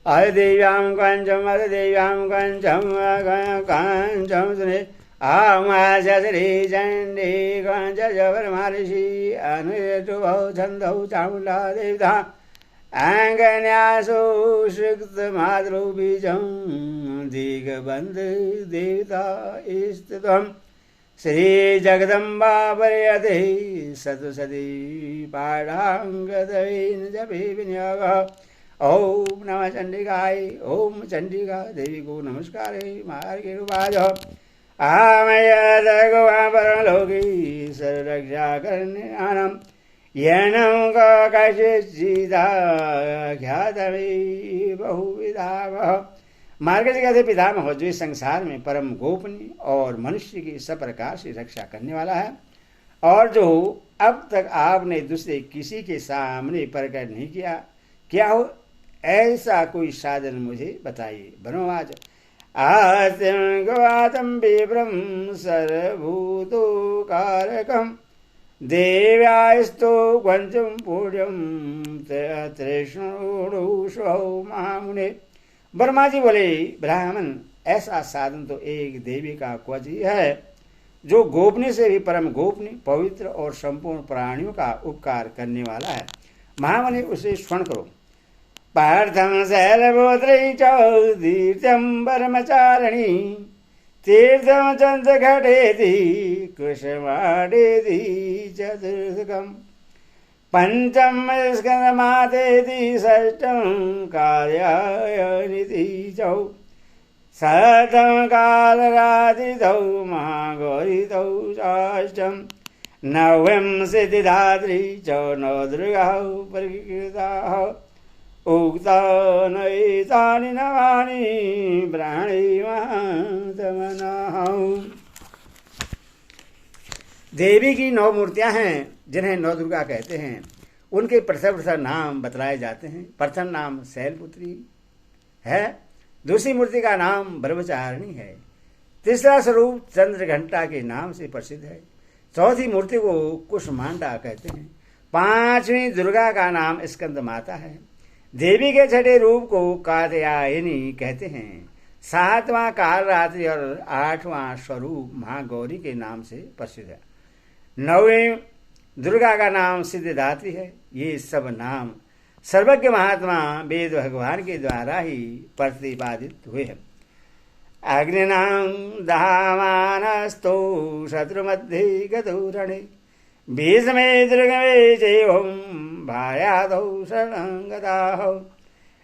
अदेव्यां कंचम अदेव्यां कंचम सुने आमाश्री चंडी कंच जबर महर्षि अनुष्टुभ छंदौ चामुंडा देवता आंगन्यासो श्रुत मातृ बीजं दिगबंध देवता स्थितम् श्री जगदम्बा पर्यते सतसती पाठांगदयेन जपे विनियोगः। ओम नमः चंडिकाय। ओम चंडिका देवी को नमस्कार मार्गे रूपाज आमयदगवा परलोकी सर्वरक्षा करने आनम येनम कशिदा ख्यातमे बहुविधा। मार्ग जी कहते पितामह जो इस संसार में परम गोपनीय और मनुष्य की सब प्रकार से रक्षा करने वाला है और जो अब तक आपने दूसरे किसी के सामने प्रकट नहीं किया, क्या हो ऐसा कोई साधन मुझे बताइए। बनोवाच आस्तिं गवातं विप्रं सर्वभूतो कारकं देव्यास्तु पंचम पुण्यम तृष्णुषो महामुने। ब्रह्मा जी बोले ब्राह्मण ऐसा साधन तो एक देवी का क्वच ही है जो गोपनीय से भी परम गोपनीय पवित्र और संपूर्ण प्राणियों का उपकार करने वाला है। महामुनि उसे स्मरण करो। पार्थम शैलपुत्री चौतीर्थम ब्रह्मचारिणी तीर्थम चंद्र घटेति कुसुमाडेति चतुर्थकम पंचम स्कंदमातेति षष्ठम कार्यायनिति चौ शतम कालरात्रितौ महागौरितौ षष्ठम नवम सिद्धिदात्री च नवदुर्गा परिकृता उक्तानि नवानि प्राणी महात्मनः। देवी की 9 मूर्तियां हैं जिन्हें नौ दुर्गा कहते हैं। उनके प्रथम नाम बतलाए जाते हैं। प्रथम नाम शैलपुत्री है, दूसरी मूर्ति का नाम ब्रह्मचारिणी है, तीसरा स्वरूप चंद्र घंटा के नाम से प्रसिद्ध है, चौथी मूर्ति को कुसुमांडा कहते हैं, पांचवी दुर्गा का नाम स्कंद माता है, देवी के छठे रूप को कात्यायनी कहते हैं, सातवां कालरात्रि और आठवां स्वरूप महागौरी के नाम से प्रसिद्ध है, नौवीं दुर्गा का नाम सिद्धिदात्री है। ये सब नाम सर्वज्ञ महात्मा वेद भगवान के द्वारा ही प्रतिपादित हुए हैं। अग्निनां दहामानस्तु शत्रुमध्ये गतुरणे भीष्मे दुर्गमे चैवं भार्यादौ शरणङ्गताः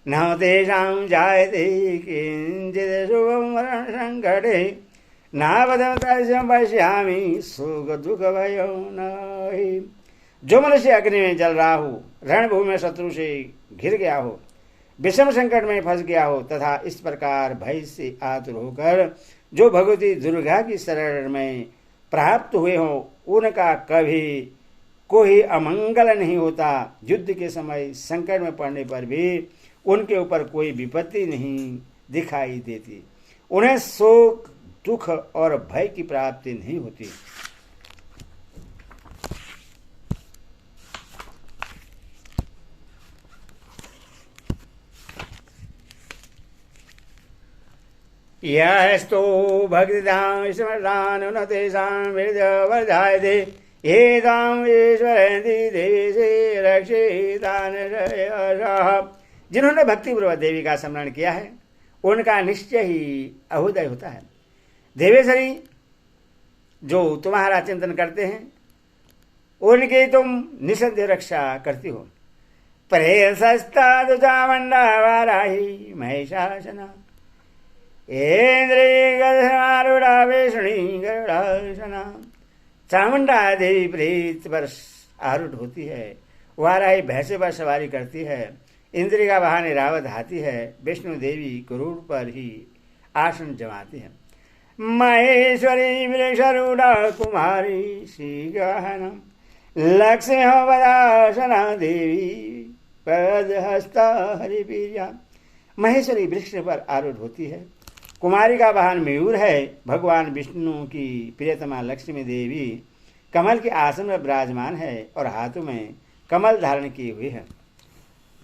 न तेषां जायते किञ्चित् शुभं मरणसङ्कटे नावदं पश्यामि सुख दुख भयो नहि। जो मनुष्य अग्नि में जल रहा हो, रणभूमि में शत्रु से घिर गया हो, विषम संकट में फंस गया हो तथा इस प्रकार भय से आतुर होकर जो भगवती दुर्गा की शरण में प्राप्त हुए हो, उनका कभी कोई अमंगल नहीं होता। युद्ध के समय संकट में पड़ने पर भी उनके ऊपर कोई विपत्ति नहीं दिखाई देती। उन्हें शोक दुख और भय की प्राप्ति नहीं होती। यस्तो भक्तिदां स्मरतान् न तेषां विद्यावर्धायते एतां ईश्वरन्ति देवी रक्षितान् रक्षः। जिन्होंने भक्तिपूर्वक देवी का स्मरण किया है उनका निश्चय ही अभ्युदय होता है। देवेश्वरी जो तुम्हारा चिंतन करते हैं उनकी तुम निसंदेह रक्षा करती हो। प्रेसस्ता चामुंडा वाराही महिषासना इंद्री गरुड़ा विष्णु गरुड़ासना। चामुंडा देवी प्रेत पर आरूढ़ होती है, वाराही भैंसे पर सवारी करती है, इंद्री का वाहन रावत हाथी है, विष्णु देवी गरुड़ पर ही आसन जमाती है। महेश्वरी वृषरूढ़ा कुमारी श्री गहनम लक्ष्मी हो बदासना देवी पदहस्ता हरिप्रिया। महेश्वरी वृक्ष पर आरूढ़ होती है, कुमारी का वाहन मयूर है। भगवान विष्णु की प्रियतमा लक्ष्मी देवी कमल के आसन में विराजमान है और हाथों में कमल धारण किए हुए है।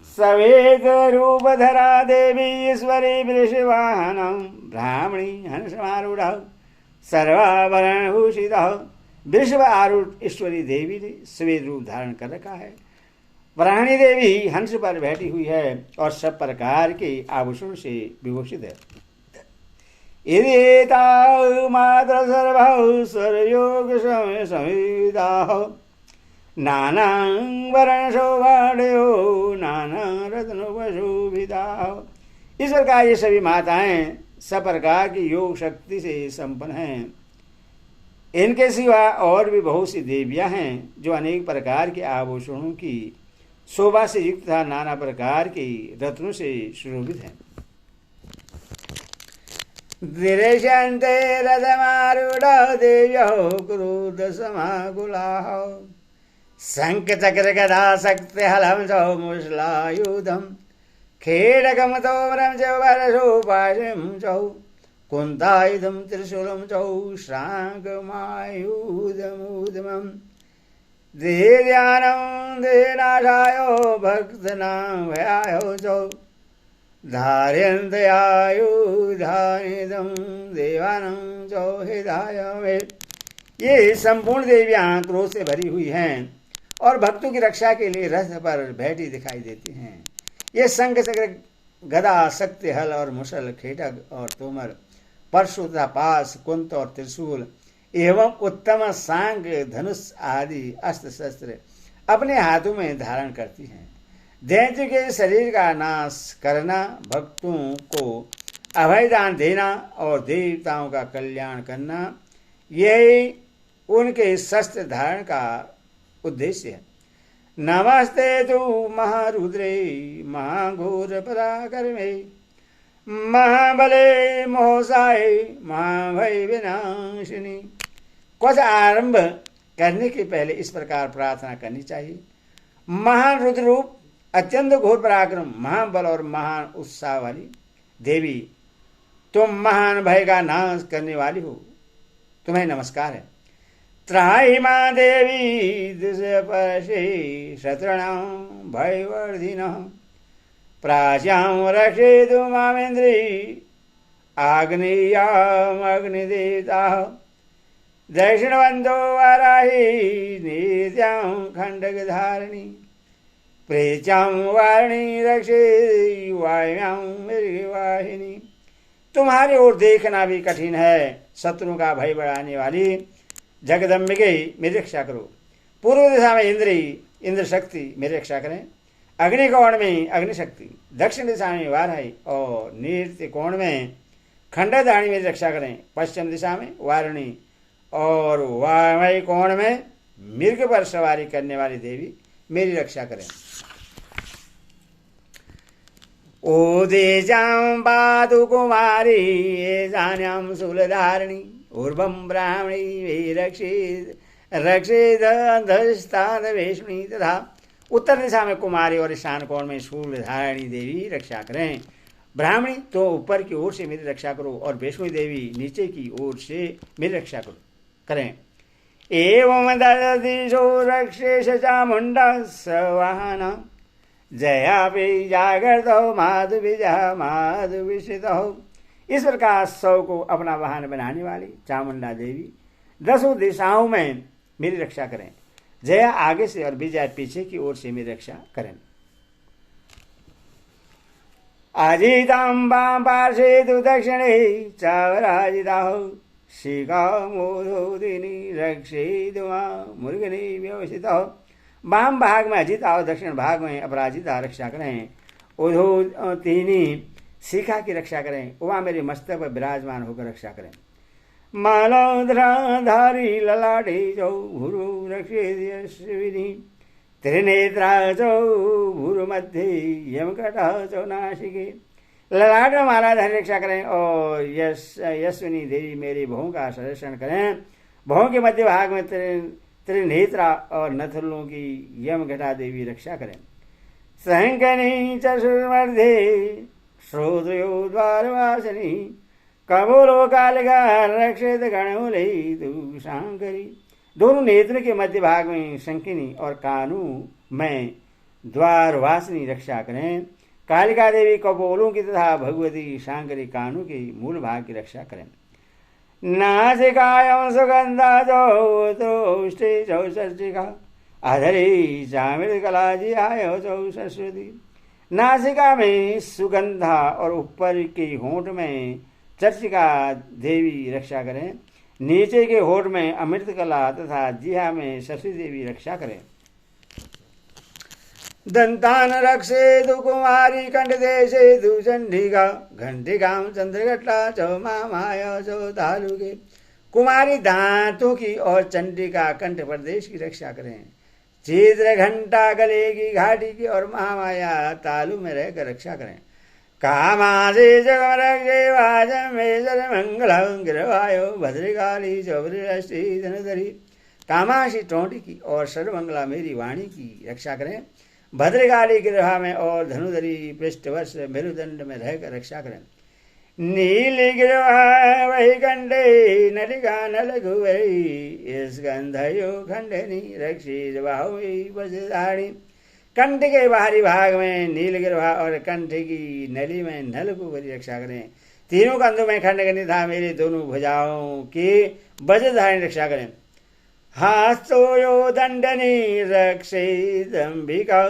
सवेत रूपधरा देवी ईश्वरी वृषवाहनं ब्राह्मणी हंसमारूढ़ सर्वाभरण भूषित। वृषभ आरूढ़ ईश्वरी देवी ने श्वेत रूप धारण कर रखा है। ब्राह्मणी देवी हंस पर बैठी हुई है और सब प्रकार के आभूषण से विभूषित है। इदेता मात्र सर्वौ सर्वयोग समय समिदाः नाना वर्ण शोभाढ्यो नाना रत्नोपशोभिताः। ईश्वर का ये सभी माताएं सब प्रकार की योग शक्ति से संपन्न हैं। इनके सिवा और भी बहुत सी देवियां हैं जो अनेक प्रकार के आभूषणों की शोभा से युक्त तथा नाना प्रकार के रत्नों से सुशोभित हैं। दृश्यन्ते रथमारूढ़ देव्यो क्रोध समाकुलाः शंख चक्र गदा शक्ति हलं च मुसलायुधं खेडगम तोमरं च वरसोपाशं च कुन्तायुधं त्रिशूलं च श्राङ्गमायुधमुद्यमं देव्यानं देनाशाय भक्तानां भयाय च धारयन्त्यायुधानिदं देवानं च हिताय मे। ये संपूर्ण देवियां क्रोध से भरी हुई हैं और भक्तों की रक्षा के लिए रथ पर बैठी दिखाई देती हैं। ये शंख चक्र गदा शक्ति हल और मुसल खेटक और तोमर परशु तथा पास कुंत और त्रिशूल एवं उत्तम सांग धनुष आदि अस्त्र शस्त्र अपने हाथों में धारण करती हैं। दैत्य के शरीर का नाश करना, भक्तों को अभयदान देना और देवताओं का कल्याण करना, यही उनके शस्त्र धारण का उद्देश्य है। नमस्ते तु महारुद्रे महाघोर पराक्रमे महाबले मोहसाय महाभय विनाशिनी। कुछ आरंभ करने के पहले इस प्रकार प्रार्थना करनी चाहिए। महान रुद्र रूप, अत्यंत घोर पराक्रम, महान बल और महान उत्साह वाली देवी, तुम महान भय का नाश करने वाली हो, तुम्हें नमस्कार है। त्राहि मां देवी दिशपशे शत्रणां भयवर्धिनः प्राच्यां रक्षेतु मामेन्द्री आग्नेयाम् अग्निदेवताः दक्षिणवन्दो वाराही नित्यां खण्डकधारिणी प्रेच्यां वारिणी रक्षे वायुयां मृगवाहिनी। तुम्हारी ओर देखना भी कठिन है, शत्रुओं का भय बढ़ाने वाली जगदम्बिके मेरी रक्षा करो। पूर्व दिशा में इंद्र शक्ति मेरी रक्षा करें। अग्नि कोण में अग्नि शक्ति, दक्षिण दिशा में वाराही और नृत्य कोण में खंडधारिणी मेरी रक्षा करें। पश्चिम दिशा में वारुणी और वामय कोण में मृग पर सवारी करने वाली देवी मेरी रक्षा करें। ओदेजां पातु कुमारी एजान्यां शूलधारिणी ऊर्वं ब्राह्मणी वे रक्षेद अंधस्ताद वेशुणी। तथा उत्तर दिशा में कुमारी और ईशान कोण में शूलधारिणी देवी रक्षा करें। ब्राह्मणी तो ऊपर की ओर से मेरी रक्षा करो और वैष्णवी देवी नीचे की ओर से मेरी रक्षा करें। एवं ददिशो रक्षेश चामुंडा सवाहना जयापि जागृतो माधुविजः माधुविषितो। इस प्रकार सौ को अपना वाहन बनाने वाली चामुंडा देवी 10 दिशाओं में मेरी रक्षा करें। जया आगे से और विजय पीछे की ओर से मेरी रक्षा करें। अजितां पार्श्वे तु दक्षिणे चावराजिताः शिखामोदोदिनी रक्षेतु मुर्गनी व्यवसितः। वाम भाग में अजिता और दक्षिण भाग में अपराजिता रक्षा करें। उधो तीनी शिखा की रक्षा करें। वहाँ मेरे मस्तक पर विराजमान होकर रक्षा करें। मालाधारी ललाटे चौ भूरु रक्षेदिनी त्रिनेत्रा चौ भूरु मध्य यमकटा चौ नासिके। ललाट में मालाधारी रक्षा करें और यशस्विनी देवी मेरी भौं का संरक्षण करें। भौं के मध्य भाग में त्रिनेत्रा और नथुलों की यमघटा देवी रक्षा करें। सहंकनी चतुर्मध्ये श्रोत्रयो द्वारवासिनी कबोलो कालिका रक्षित गणोले तु शांकरी। दोनों नेत्र के मध्य भाग में शंकिनी और कानू में द्वार वासिनी रक्षा करें। कालिका देवी कपोलों की तथा भगवती शांकरी कानों की मूल भाग की रक्षा करें। नासिकायां सुगंधा चौष्टि चौषष्टिका अधरी चामृतकला जिहायो चौषष्वती। नासिका में सुगंधा और ऊपर की होंठ में चर्चिका देवी रक्षा करें। नीचे के होठ में अमृतकला तथा जिहा में शशि देवी रक्षा करें। दंतान रक्षेतु कुमारी कंठ देशेतु चंडिका घंटिकाम चंद्रघटा चौमामाय चौतालुके। कुमारी दांतों की और चंडिका कंठ प्रदेश की रक्षा करें। चित्र घंटा गले की घाटी की और महामाया तालु में रहकर रक्षा करें। कामासे जगम रक्षे वाजमेश्वर मंगलम गिरवायो भद्रकाली चौबरी धनुधरी। कामाशी टोंटी की और सर्वमंगला मेरी वाणी की रक्षा करें। भद्रकाली गिरवा में और धनुधरी पृष्ठवर्ष मेरुदंड में रहकर रक्षा करें। नील गिरवा वही कंडे नलिका नलघुवरी स्कंधयो खंडनी रक्षित बाहुवी वज्रधारिणी। कंठ के बाहरी भाग में नील गिरवा और कंठ की नली में नलघुवरी रक्षा करें। तीनों कंधों में खंडगनी तथा मेरी दोनों भुजाओं की वज्रधारिणी रक्षा करें। हास्तोयो दंडनी रक्षितंबिका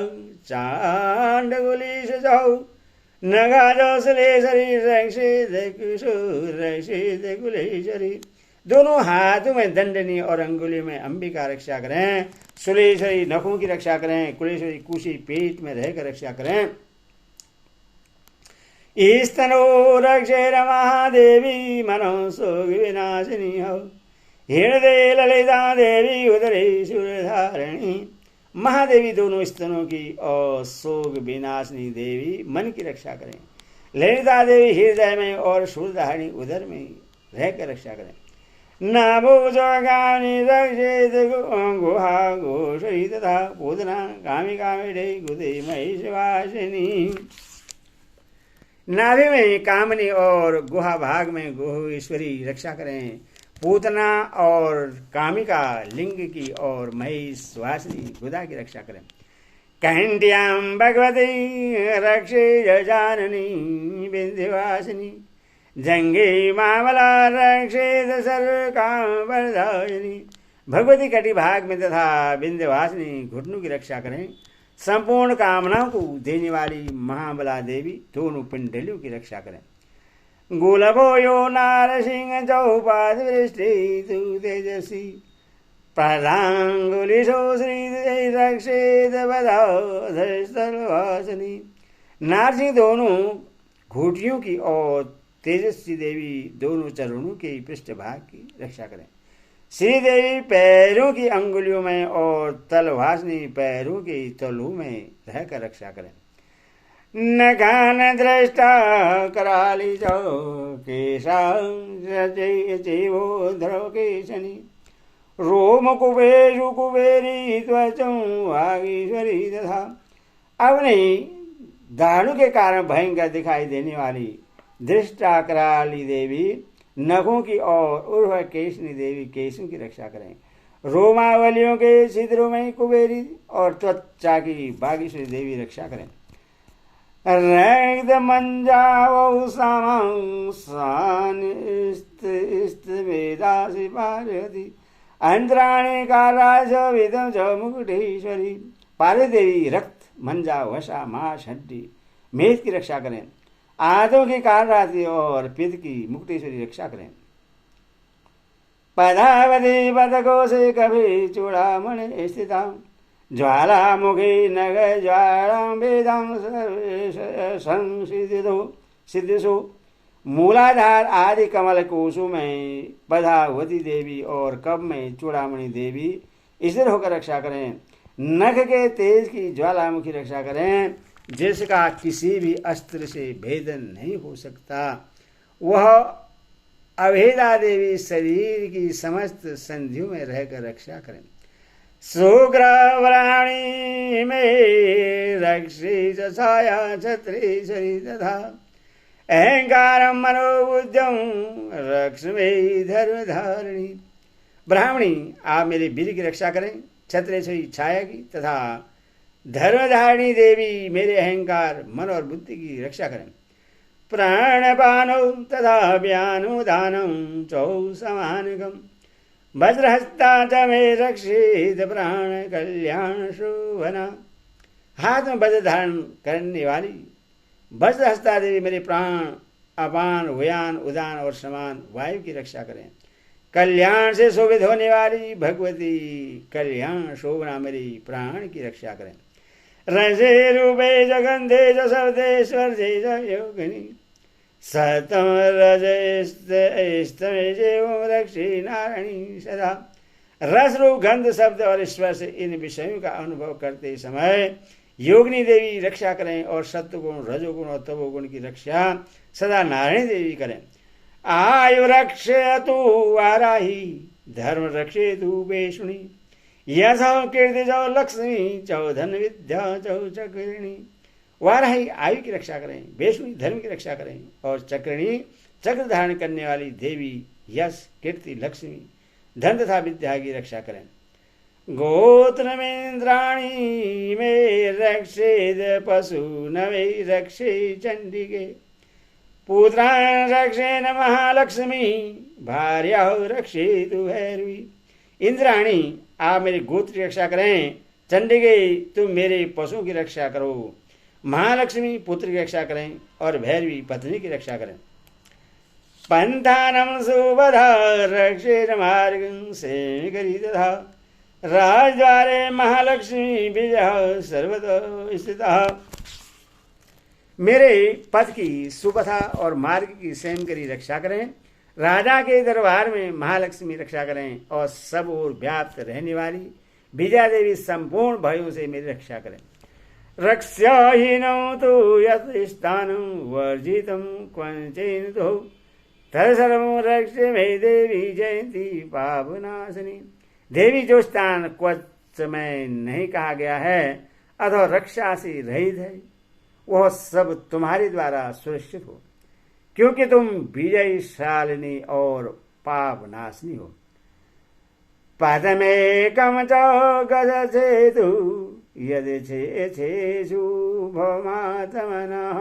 चांडगुली सजाऊ नगाजोसलेश्वरी रक्षित कुशूर रक्षित कुलेश्वरी। दोनों हाथों में दंडनी और अंगुली में अंबिका रक्षा करें। सुलेश्वरी नखों की रक्षा करें। कुलेश्वरी कुशी पेट में रहकर रक्षा करें। स्तनो रक्षेर महादेवी मनो सोग विनाशिनी हो। हृदय ललिता देवी उदरे सुरधारिणी। महादेवी दोनों स्तनों की और सोग विनाशिनी देवी मन की रक्षा करें। ललिता देवी हृदय में और सुरधारिणी उदर में रहकर रक्षा करें। नाभो जोगानी रक्षित गुहा घोषी तथा पूतना कामिका मेढे गुदे महिषवासिनी। नाभि में कामनी और गुहा भाग में गुहेश्वरी रक्षा करें। पूतना और कामिका लिंग की और महिषवासिनी गुदा की रक्षा करें। कंट्याम भगवती रक्षे जाननी विंध्यवासिनी। जंगे मामला रक्षेत सर्व काम वरदायिनी। भगवती कटी भाग में तथा विंध्यवासिनी घुटनों की रक्षा करें। संपूर्ण कामनाओं को देने वाली महाबला देवी दोनों पिंडलियों की रक्षा करें। गुलभो यो नारसिंह चौपाद वृष्टि तु तेजसी। प्रधांगुलिशो श्री रक्षेत बधानी। नारसिंह दोनों घुटियों की और तेजस्वी देवी दोनों चरणों के पृष्ठभाग की रक्षा करें। श्रीदेवी पैरों की अंगुलियों में और तलवासनी पैरों के तलु में रहकर रक्षा करें। नखान दृष्टा कराली जो केशो ध्रुव केशनी। रोम कुबेरु कुबेरी त्वचं वागीश्वरी तथा। अपने दाढ़ों के कारण भयंकर दिखाई देने वाली दृष्टा कराली देवी नखों की और उर्व केशनी देवी केशों की रक्षा करें। रोमावलियों के छिद्रों में कुबेरी और त्वचा की बागीश्वरी देवी रक्षा करें। रक्त मंजावो वेदासी पार्वती। अंतराणी का राज विदम च मुकुटेश्वरी। पार्वती देवी रक्त मंजा वसा मांस हड्डी मेद की रक्षा करें। आदों की कालरात्रि और पिद की मुकुटेश्वरी रक्षा करें। पदावती पदकों से कभी चूड़ामणि स्थिता। ज्वालामुखी नग ज्वाला वेदांग सिद्धिशो। मूलाधार आदि कमल कोशों में पदावती देवी और कब में चूड़ामणि देवी स्थिर होकर रक्षा करें। नख के तेज की ज्वालामुखी रक्षा करें, जिसका किसी भी अस्त्र से भेदन नहीं हो सकता। वह अभेदा देवी शरीर की समस्त संधियों में रहकर रक्षा करें। शुक्रवराणी में रक्षी छाया छत्रेश्वरी तथा। अहंकार मनोबुद्धम रक्ष में धर्मधारिणी। ब्राह्मणी, आप मेरे वीर की रक्षा करें, छत्रेश्वरी छाया की तथा धर्मधारिणी देवी मेरे अहंकार, मन और बुद्धि की रक्षा करें। प्राणपानौ तथा व्यानो दानं चौ समानकम् वज्रहस्ता च मे रक्षेत प्राण कल्याण शोभना। हाथ में वज्र धारण करने वाली वज्रहस्ता देवी मेरे प्राण, अपान, व्यान, उदान और समान वायु की रक्षा करें। कल्याण से शोभित होने वाली भगवती कल्याण शोभना मेरी प्राण की रक्षा करें। रसे रूपे जगंधे च शब्दे स्वर्जे च योगिनी सतम रजस्तमेजेव रक्षी नारायणी सदा। रस रूप, गंध, शब्द और स्पर्श इन विषयों का अनुभव करते समय योगिनी देवी रक्षा करें और सत्वगुण, रजोगुण और तमोगुण की रक्षा सदा नारायणी देवी करें। आयु रक्षतु वाराही धर्म रक्षेतु वेशुणी यशो कीर्ति चौ लक्ष्मी चौ धन विद्या चौ चक्रिणी। वाराही आयु की रक्षा करें, वेशुणी धर्म की रक्षा करें और चक्रिणी चक्र धारण करने वाली देवी यश, कीर्ति, लक्ष्मी, धन तथा विद्या की रक्षा करें। गोत्र में इंद्राणी में रक्षेद पशु न वे रक्षे चंडिके पुत्रान रक्षे न महालक्ष्मी भार्या रक्षे तु भैरवी। इंद्राणी आप मेरे गोत्र की रक्षा करें, चंडिके तुम मेरे पशुओं की रक्षा करो, महालक्ष्मी पुत्र की रक्षा करें और भैरवी पत्नी की रक्षा करें। पंथानम सुबधा रक्षे मार्ग से करी तथा राजद्वारे महालक्ष्मी विजय सर्वतो स्थितः। मेरे पथ की सुबधा और मार्ग की सेन करी रक्षा करें, राजा के दरबार में महालक्ष्मी रक्षा करें और सब ओर व्याप्त रहने वाली विजया देवी संपूर्ण भयों से मेरी रक्षा करें। रक्षाहीनौ तु यत् स्थानं वर्जितं क्वचिन् तु तत्सर्वं रक्ष्य मे देवी जयंती पापनाशिनी। देवी जो स्थान क्वच में नहीं कहा गया है अथवा रक्षा से रहित है वह सब तुम्हारे द्वारा सुरक्षित हो, क्योंकि तुम विजयशालिनी और पाप नाशनी हो। पदमेकं च गजसेतु यदि छेषु भवमात्मनः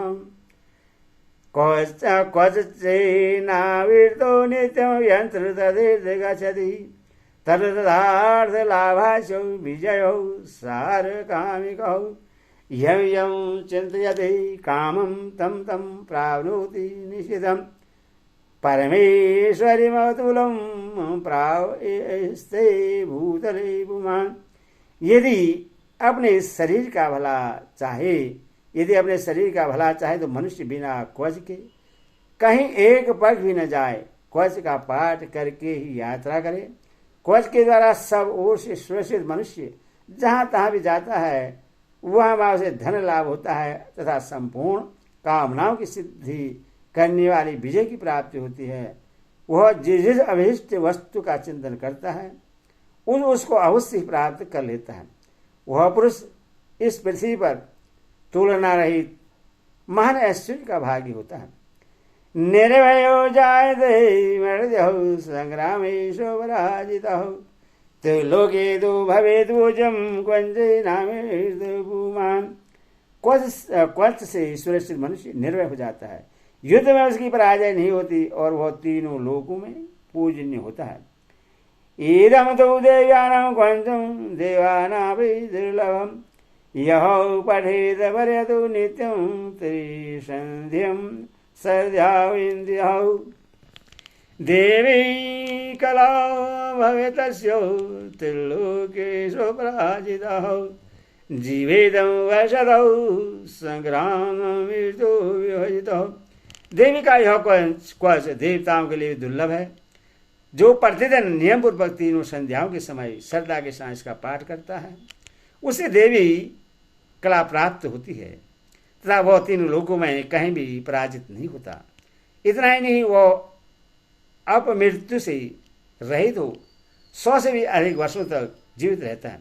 क्वचिन्नाविर्तो नित्यं यन्त्र तदिर्गच्छति तदर्थलाभाशौ विजयौ सारकामिकौ यं यं चिन्तयति कामं तं तं प्राप्नोति निश्चितं परमेश्वरीमतुलं प्राप्स्ते भूतले पुमान्। यदि अपने शरीर का भला चाहे तो मनुष्य बिना क्वच के कहीं एक पग भी न जाए, क्वच का पाठ करके ही यात्रा करे। क्वच के द्वारा सब ओर से सुरक्षित मनुष्य जहाँ तहाँ भी जाता है, वहाँ वहाँ उसे धन लाभ होता है तथा संपूर्ण कामनाओं की सिद्धि करने वाली विजय की प्राप्ति होती है। वह जिस जिस अभिष्ट वस्तु का चिंतन करता है उसको अवश्य ही प्राप्त कर लेता है। वह पुरुष इस पृथ्वी पर तुलना रहित महान ऐश्वर्य का भागी होता है। निर्भयो जायते मर्त्यौ संग्रामेषु पराजितौ तो लोके तो भवेत् भुजं क्वचिन्नामेत् पुमान्। क्वच से सुरक्षित मनुष्य निर्भय हो जाता है, युद्ध में उसकी पराजय नहीं होती और वह तीनों लोकों में पूजनीय होता है। इदं तो देवानां क्वचं देवानामपि दुर्लभम् यः पठेत पर्यतो नित्यं त्रिसन्ध्यं सद्याविन्द्यौ देवी कला भवेतस्यो त्रिलोकेषु पराजितौ जीवेदं वसतौ संग्राममृत्यु विभजितौ। देवी का यह क्वच देवताओं के लिए दुर्लभ है। जो प्रतिदिन नियम पूर्वक तीनों संध्याओं के समय श्रद्धा के साथ इसका पाठ करता है उसे देवी कला प्राप्त होती है तथा वह तीनों लोकों में कहीं भी पराजित नहीं होता। इतना ही नहीं, वह अपमृत्यु से रहित हो 100 से भी अधिक वर्षों तक जीवित रहता है।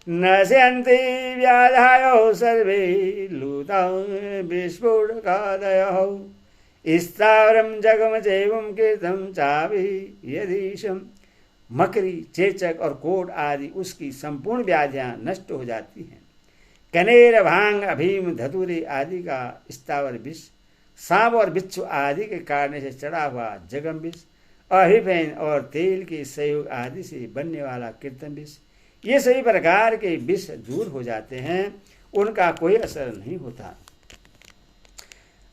नश्यन्ति व्याधायो सर्वे लूतौ विस्फोटकादयौ स्थावरं जगमचैवं कीर्तं चापि यदीशम्। मकरी, चेचक और कोढ़ आदि उसकी संपूर्ण व्याधियां नष्ट हो जाती हैं। कनेर, भांग, अभीम, धतूरे आदि का स्थावर विष, सांप और बिच्छू आदि के काटने से चढ़ा हुआ जगम विष, अहिफेन और तेल के संयोग आदि से बनने वाला कीर्तन विष, ये सभी प्रकार के विष दूर हो जाते हैं, उनका कोई असर नहीं होता।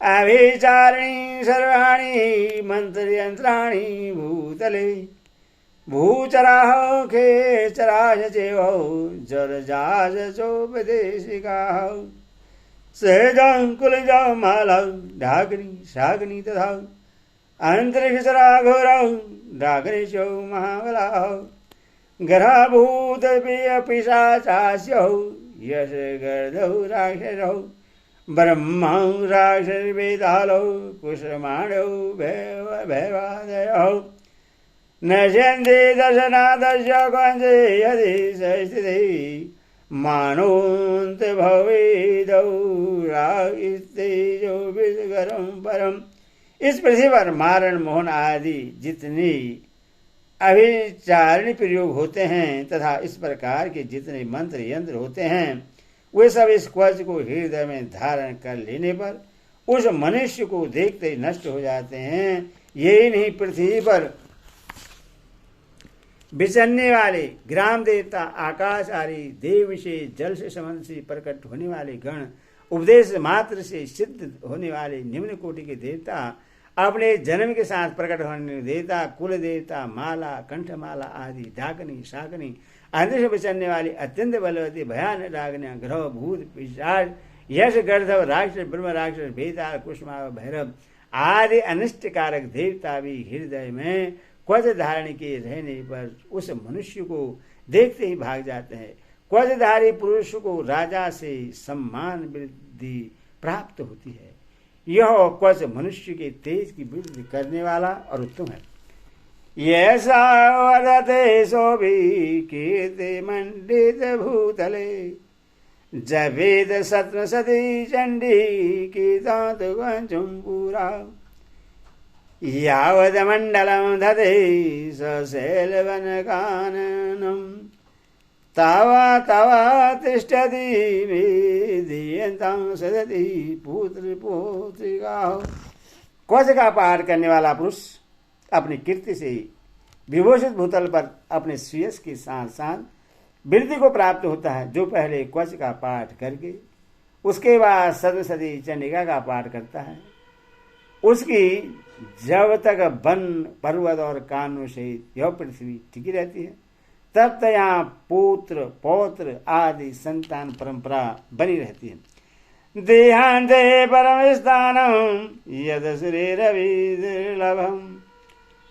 अभिचारिणी सर्वाणी मंत्र यंत्राणी भूतले, भूचराः खेचराः चेवौ जलजाज चोपदेशिकाः, सहजं कुलजं मालौ डाग्नि शाग्नि तथा अंतरिक्षराघोरौ डाग्निशौ महाबलाः, ग्रहभूतपिशाचास्यौ यश गर्धौ राक्षसौ, ब्रह्मौ राक्षसवेतालौ कुसुमाणौ भैवादयौ, नश्यन्ति दर्शनादस्य कञ्चे यदि स्थितिः, मानोऽन्त भवेदौ रागिस्तेजो विषगरं परम्। इस पृथ्वी पर मारण, मोहन आदि जितने अभिचारिणी प्रयोग होते हैं तथा इस प्रकार के जितने मंत्र यंत्र होते हैं, वे सब इस कवच को हृदय में धारण कर लेने पर उस मनुष्य को देखते ही नष्ट हो जाते हैं। यही नहीं, पृथ्वी पर विचरने वाले ग्राम देवता, आकाश आदि देव से, जल से संबंध से प्रकट होने वाले गण, उपदेश मात्र से सिद्ध होने वाले निम्न कोटि के देवता, अपने जन्म के साथ प्रकट होने देवता, कुल देवता, माला, कंठमाला आदि, डाकनी शाकनी, अंध से बचने वाली अत्यंत बलवती भयानक डाकनियां, ग्रह, भूत, पिशाच, यश, गर्धव, राक्षस, ब्रह्म राक्षस, बेताल, कुष्मा, भैरव आदि अनिष्टकारक देवता भी हृदय में क्वच धारण के रहने पर उस मनुष्य को देखते ही भाग जाते हैं। क्वचधारी पुरुष को राजा से सम्मान वृद्धि प्राप्त होती है। यह क्वच मनुष्य के तेज की वृद्धि करने वाला और उत्तम है। यैसा वदते सोभी कीर्ति मंडित भूतले, जवेद सत्व सती चंडी कीर्तांत गंचुम्पुरा, यावद मंडलम धते सशैलवन काननम, तावा तावा तिष्ठति विधियन्तं सदति पुत्र पुत्रिका। क्वच का पाठ करने वाला पुरुष अपनी कीर्ति से विभूषित भूतल पर अपने श्रेयस के साथ साथ वृद्धि को प्राप्त होता है। जो पहले क्वच का पाठ करके उसके बाद सदसदी चंडिका का पाठ करता है, उसकी जब तक वन, पर्वत और कानों से यह पृथ्वी टिकी रहती है, तब तक यहाँ पुत्र पौत्र आदि संतान परंपरा बनी रहती है। देहांते परम स्थानम यद श्री रवि दुर्लभम,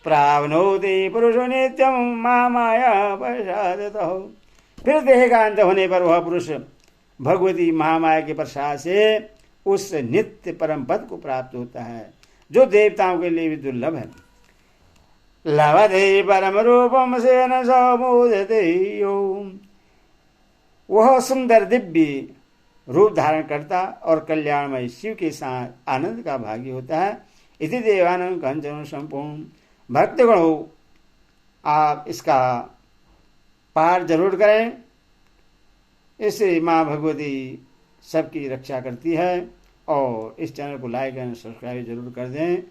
प्रावनोति पुरुष नित्यम महामाया प्रसादतः। फिर देह का अंत होने पर वह पुरुष भगवती महामाया के प्रसाद से उस नित्य परम पद को प्राप्त होता है, जो देवताओं के लिए भी दुर्लभ है। लभते परम रूपम से न समुदते यो, वह सुंदर दिव्य रूप धारण करता और कल्याणमय शिव के साथ आनंद का भागी होता है। इति देवानंद कंचन संपूर्ण। भक्तगणों, आप इसका पाठ जरूर करें। इससे माँ भगवती सबकी रक्षा करती है। और इस चैनल को लाइक एंड सब्सक्राइब जरूर कर दें।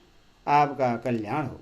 आपका कल्याण हो।